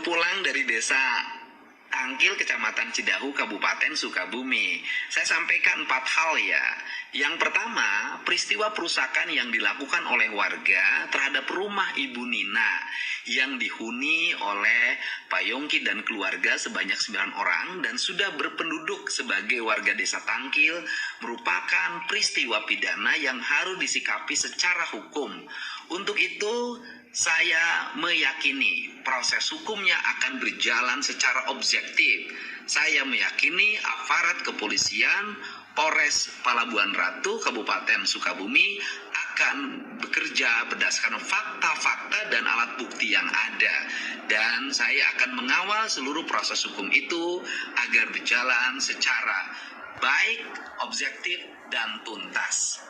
baru pulang dari desa Tangkil, Kecamatan Cidahu, Kabupaten Sukabumi. Saya sampaikan 4 hal ya. Yang pertama, peristiwa perusakan yang dilakukan oleh warga terhadap rumah Ibu Nina yang dihuni oleh Pak Yongki dan keluarga sebanyak 9 orang dan sudah berpenduduk sebagai warga desa Tangkil merupakan peristiwa pidana yang harus disikapi secara hukum. Untuk itu, saya meyakini proses hukumnya akan berjalan secara objektif. Saya meyakini aparat kepolisian Polres Palabuhan Ratu Kabupaten Sukabumi akan bekerja berdasarkan fakta-fakta dan alat bukti yang ada. Dan saya akan mengawal seluruh proses hukum itu agar berjalan secara baik, objektif, dan tuntas.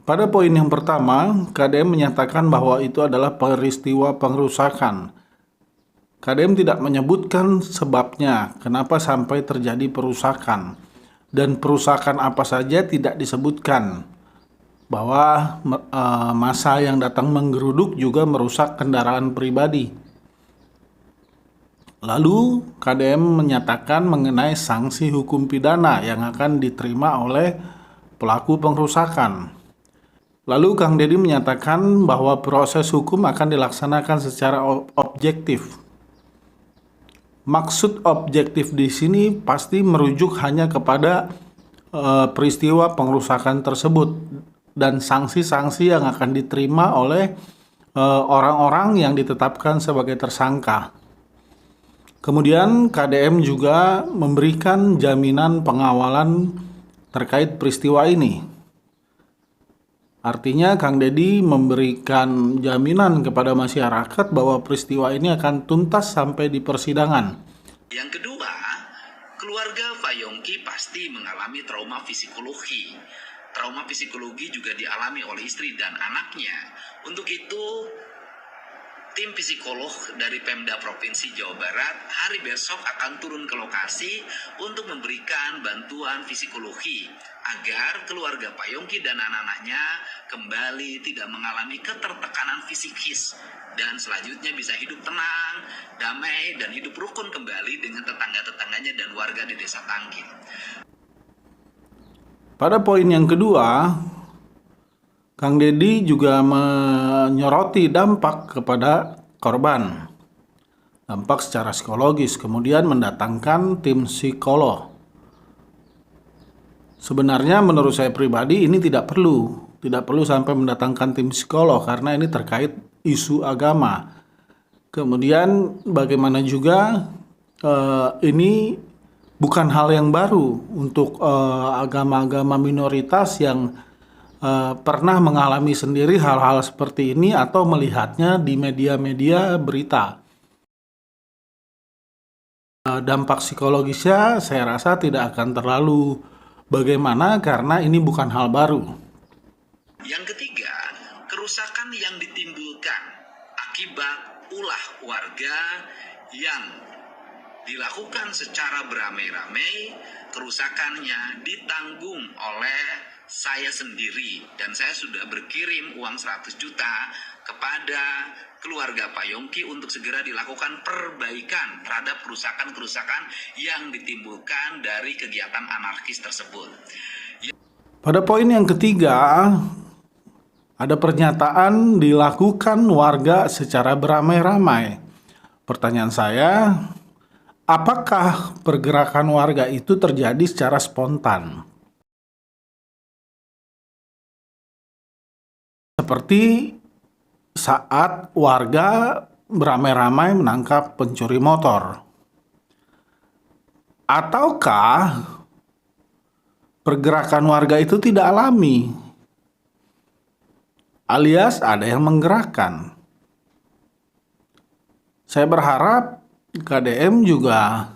Pada poin yang pertama, KDM menyatakan bahwa itu adalah peristiwa pengerusakan. KDM tidak menyebutkan sebabnya kenapa sampai terjadi perusakan. Dan perusakan apa saja tidak disebutkan. Bahwa massa yang datang menggeruduk juga merusak kendaraan pribadi. Lalu KDM menyatakan mengenai sanksi hukum pidana yang akan diterima oleh pelaku pengerusakan. Lalu Kang Deddy menyatakan bahwa proses hukum akan dilaksanakan secara objektif. Maksud objektif di sini pasti merujuk hanya kepada peristiwa pengerusakan tersebut dan sanksi-sanksi yang akan diterima oleh orang-orang yang ditetapkan sebagai tersangka. Kemudian KDM juga memberikan jaminan pengawalan terkait peristiwa ini. Artinya Kang Deddy memberikan jaminan kepada masyarakat bahwa peristiwa ini akan tuntas sampai di persidangan. Yang kedua, keluarga Pak Yongki pasti mengalami trauma psikologi. Trauma psikologi juga dialami oleh istri dan anaknya. Untuk itu, tim psikolog dari Pemda Provinsi Jawa Barat hari besok akan turun ke lokasi untuk memberikan bantuan psikologi agar keluarga Pak Yongki dan anak-anaknya kembali tidak mengalami ketertekanan psikis dan selanjutnya bisa hidup tenang, damai, dan hidup rukun kembali dengan tetangga-tetangganya dan warga di desa Tangkil. Pada poin yang kedua, Kang Deddy juga menyoroti dampak kepada korban. Dampak secara psikologis, kemudian mendatangkan tim psikolog. Sebenarnya menurut saya pribadi ini tidak perlu sampai mendatangkan tim psikolog karena ini terkait isu agama. Kemudian bagaimana juga ini bukan hal yang baru untuk agama-agama minoritas yang pernah mengalami sendiri hal-hal seperti ini atau melihatnya di media-media berita. Dampak psikologisnya saya rasa tidak akan terlalu bagaimana karena ini bukan hal baru. Yang ketiga, kerusakan yang ditimbulkan akibat ulah warga yang dilakukan secara beramai-ramai, kerusakannya ditanggung oleh saya sendiri dan saya sudah berkirim uang 100 juta kepada keluarga Pak Yongki untuk segera dilakukan perbaikan terhadap kerusakan-kerusakan yang ditimbulkan dari kegiatan anarkis tersebut. Pada poin yang ketiga, ada pernyataan dilakukan warga secara beramai-ramai. Pertanyaan saya, apakah pergerakan warga itu terjadi secara spontan? Seperti saat warga beramai-ramai menangkap pencuri motor. Ataukah pergerakan warga itu tidak alami, alias ada yang menggerakkan. Saya berharap KDM juga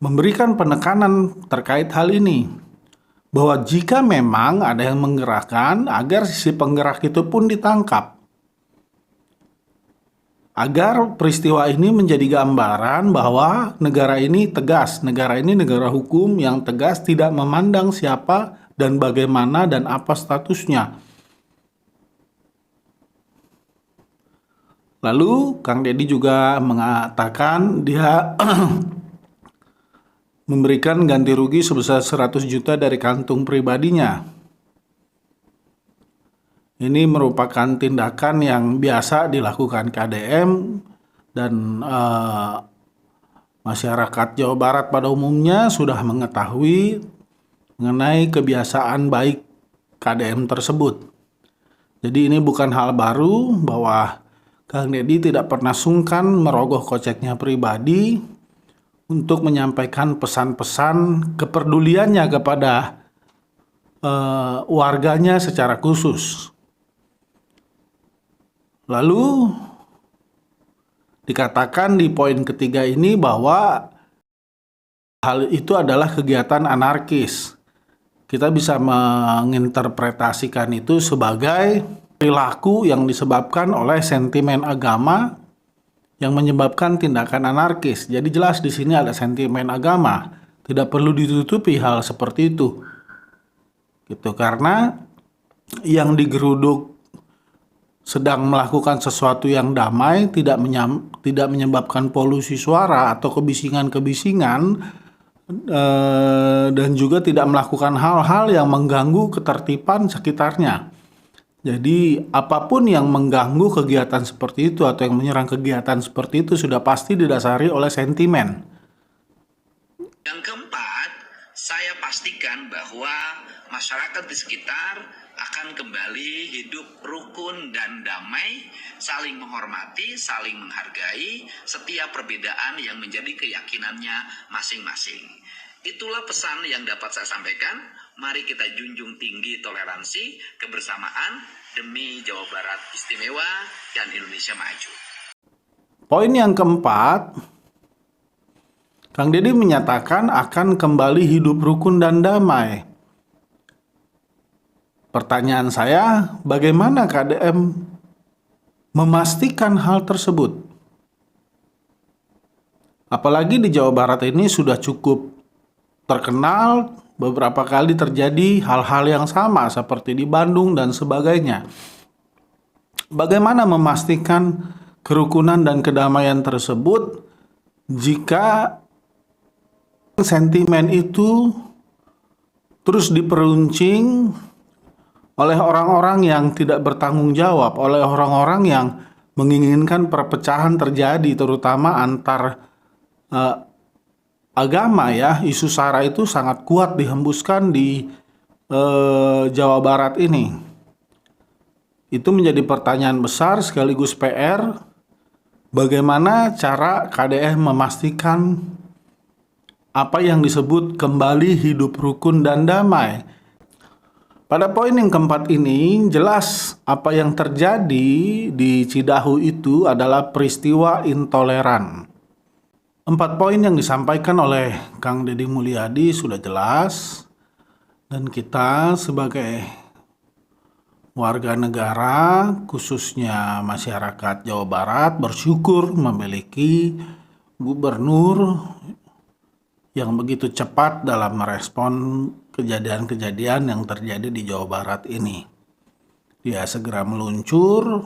memberikan penekanan terkait hal ini, bahwa jika memang ada yang menggerakkan, agar si penggerak itu pun ditangkap. Agar peristiwa ini menjadi gambaran bahwa negara ini tegas, negara ini negara hukum yang tegas, tidak memandang siapa dan bagaimana dan apa statusnya. Lalu Kang Deddy juga mengatakan dia memberikan ganti rugi sebesar 100 juta dari kantung pribadinya. Ini merupakan tindakan yang biasa dilakukan KDM dan masyarakat Jawa Barat pada umumnya sudah mengetahui mengenai kebiasaan baik KDM tersebut. Jadi ini bukan hal baru bahwa Kang Deddy tidak pernah sungkan merogoh koceknya pribadi untuk menyampaikan pesan-pesan kepeduliannya kepada warganya secara khusus. Lalu dikatakan di poin ketiga ini bahwa hal itu adalah kegiatan anarkis. Kita bisa menginterpretasikan itu sebagai perilaku yang disebabkan oleh sentimen agama yang menyebabkan tindakan anarkis. Jadi jelas di sini ada sentimen agama. Tidak perlu ditutupi hal seperti itu. Gitu, karena yang digeruduk sedang melakukan sesuatu yang damai, tidak menyebabkan polusi suara atau kebisingan-kebisingan, dan juga tidak melakukan hal-hal yang mengganggu ketertiban sekitarnya. Jadi apapun yang mengganggu kegiatan seperti itu atau yang menyerang kegiatan seperti itu sudah pasti didasari oleh sentimen. Yang keempat, saya pastikan bahwa masyarakat di sekitar akan kembali hidup rukun dan damai, saling menghormati, saling menghargai setiap perbedaan yang menjadi keyakinannya masing-masing. Itulah pesan yang dapat saya sampaikan. Mari kita junjung tinggi toleransi, kebersamaan demi Jawa Barat istimewa dan Indonesia maju. Poin yang keempat, Kang Deddy menyatakan akan kembali hidup rukun dan damai. Pertanyaan saya, bagaimana KDM memastikan hal tersebut? Apalagi di Jawa Barat ini sudah cukup terkenal, beberapa kali terjadi hal-hal yang sama seperti di Bandung dan sebagainya. Bagaimana memastikan kerukunan dan kedamaian tersebut jika sentimen itu terus diperuncing oleh orang-orang yang tidak bertanggung jawab, oleh orang-orang yang menginginkan perpecahan terjadi, terutama antar agama ya. Isu SARA itu sangat kuat dihembuskan di Jawa Barat ini. Itu menjadi pertanyaan besar sekaligus PR, bagaimana cara KDM memastikan apa yang disebut kembali hidup rukun dan damai. Pada poin yang keempat ini, jelas apa yang terjadi di Cidahu itu adalah peristiwa intoleran. 4 poin yang disampaikan oleh Kang Deddy Mulyadi sudah jelas, dan kita sebagai warga negara, khususnya masyarakat Jawa Barat, bersyukur memiliki gubernur yang begitu cepat dalam merespon kejadian-kejadian yang terjadi di Jawa Barat ini. Dia segera meluncur,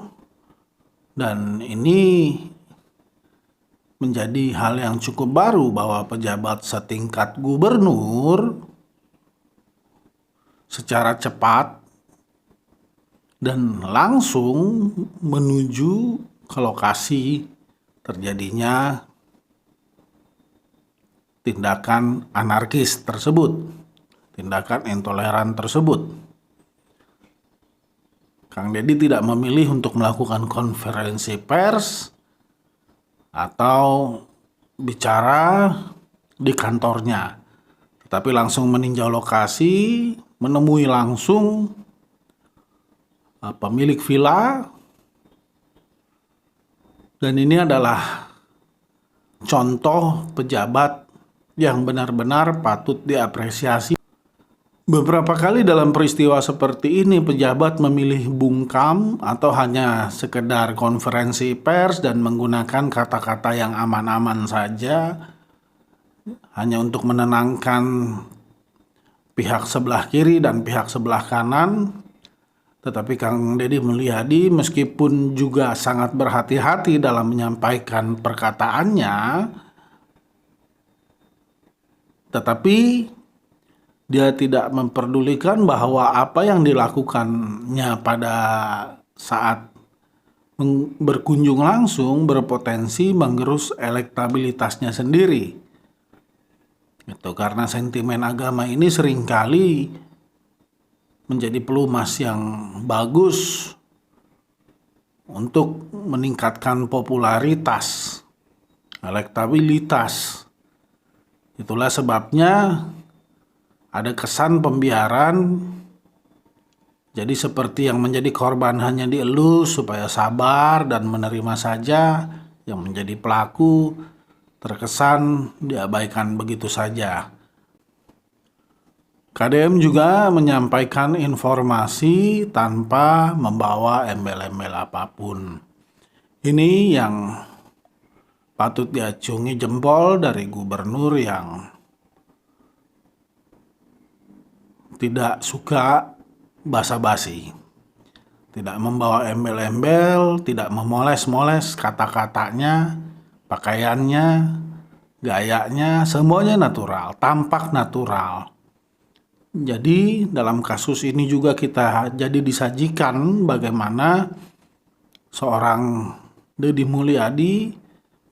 dan ini menjadi hal yang cukup baru bahwa pejabat setingkat gubernur secara cepat dan langsung menuju ke lokasi terjadinya tindakan anarkis tersebut, tindakan intoleran tersebut. Kang Deddy tidak memilih untuk melakukan konferensi pers atau bicara di kantornya, tetapi langsung meninjau lokasi, menemui langsung pemilik villa, dan ini adalah contoh pejabat yang benar-benar patut diapresiasi. Beberapa kali dalam peristiwa seperti ini pejabat memilih bungkam atau hanya sekedar konferensi pers dan menggunakan kata-kata yang aman-aman saja hanya untuk menenangkan pihak sebelah kiri dan pihak sebelah kanan. Tetapi Kang Deddy Mulyadi meskipun juga sangat berhati-hati dalam menyampaikan perkataannya, tetapi dia tidak memperdulikan bahwa apa yang dilakukannya pada saat berkunjung langsung berpotensi menggerus elektabilitasnya sendiri. Itu karena sentimen agama ini seringkali menjadi pelumas yang bagus untuk meningkatkan popularitas, elektabilitas. Itulah sebabnya ada kesan pembiaran, jadi seperti yang menjadi korban hanya dielus supaya sabar dan menerima saja, yang menjadi pelaku terkesan diabaikan begitu saja. KDM juga menyampaikan informasi tanpa membawa embel-embel apapun. Ini yang patut diacungi jempol dari gubernur yang tidak suka basa-basi, tidak membawa embel-embel, tidak memoles-moles kata-katanya, pakaiannya, gayanya, semuanya natural, tampak natural. Jadi dalam kasus ini juga kita jadi disajikan bagaimana seorang Deddy Mulyadi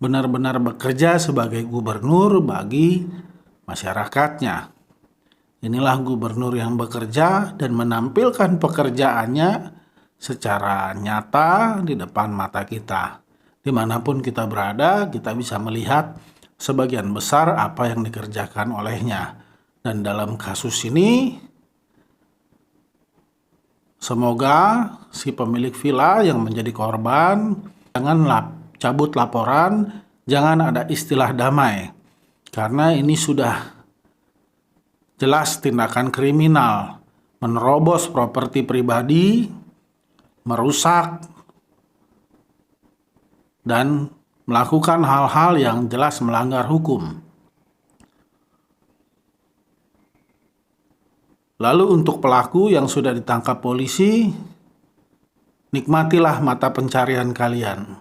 benar-benar bekerja sebagai gubernur bagi masyarakatnya. Inilah gubernur yang bekerja dan menampilkan pekerjaannya secara nyata di depan mata kita. Dimanapun kita berada, kita bisa melihat sebagian besar apa yang dikerjakan olehnya. Dan dalam kasus ini, semoga si pemilik villa yang menjadi korban jangan cabut laporan, jangan ada istilah damai. Karena ini sudah jelas tindakan kriminal, menerobos properti pribadi, merusak, dan melakukan hal-hal yang jelas melanggar hukum. Lalu untuk pelaku yang sudah ditangkap polisi, nikmatilah mata pencarian kalian.